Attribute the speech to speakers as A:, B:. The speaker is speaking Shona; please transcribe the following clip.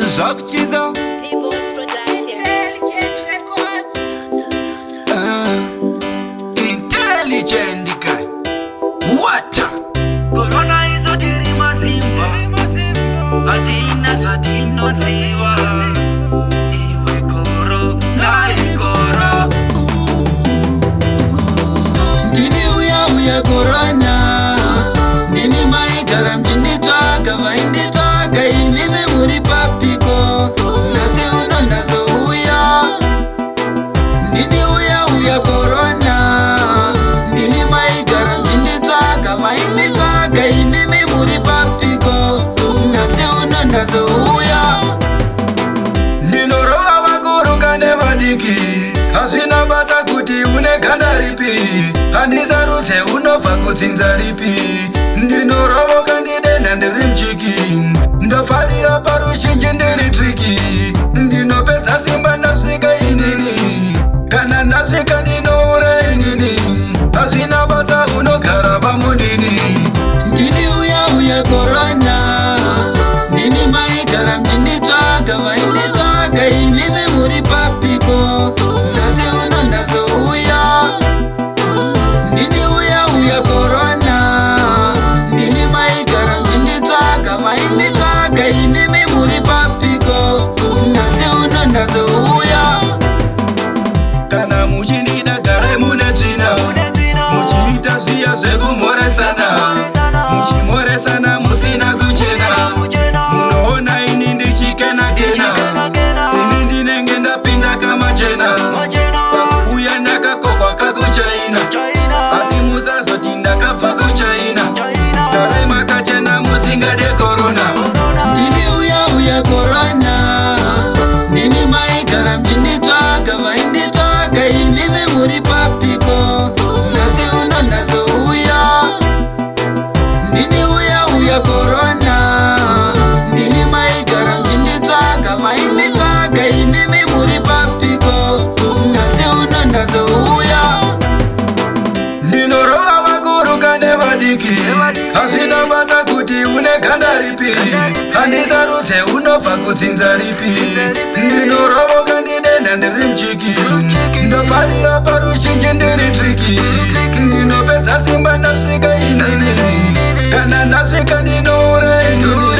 A: Zakutiza Intelligent guy. What?
B: Corona is a dirima simba. Adina sadino siwa. Iwe koro, lai koro.
A: Dini uya corona. Dini mai garam jindi chwaga vaindi chwaga imime muri papiko. Nase uno nazo uya. Dini uya corona. Dini mai garam jindi chwaga vaindi chwaga imime muri papiko. Nase uno nazo uya. Ndinorowa vakuru kane vadiki. Hazvina basa kuti une ganda ripi. Handizarudze unobva kudzinza ripi. Ndinorovoka ndidenda ndiri mchiki. Ndofarira paruzhinji ndiri triki. Ndinopedza simba ndasvika inini. Kana ndasvika ndinoura inini. Hazvina basa unogara pamudini. Ndini uya corona. Ndini maigara mjini tsvaga vaindi tsvaga imimi muri papiko. Nasi uno ndazouya. Ndini uya corona. Ndini maigara mjini tsvaga vaindi tsvaga imimi muri papiko. Nasi uno ndazouya. Kana muchinida garai mune tsvina. Muchiita zviya zvekumhoresana. Muchimhoresana musina kuchena. Munoona ini ndichikenakena. Ini ndinenge ndapinda kamachena. Pakuuya ndakakokwa kakuchaina. Asi musazoti ndakabva kuchaina. Garai makachena musingade corona. Ndini uya corona. Ndini maigara mjini tsvaga vaindi tsvaga imimi muri papiko. Nasi uno ndazouya. Ndini uya corona. Ndini maigara mjini tsvaga vaindi tsvaga imimi muri papiko. Nasi uno ndazouya. Ndinorova vakuru kane vadiki. Hazvina basa kuti une ganda ripi. Handizarudze unobva kudzinza ripi. Ndinorovoka ndidenda ndiri mchiki. Ndofarira paruzhinji ndiri triki. Ndinopedza simba ndasvika inini. Kana ndasvika ndinoura inini.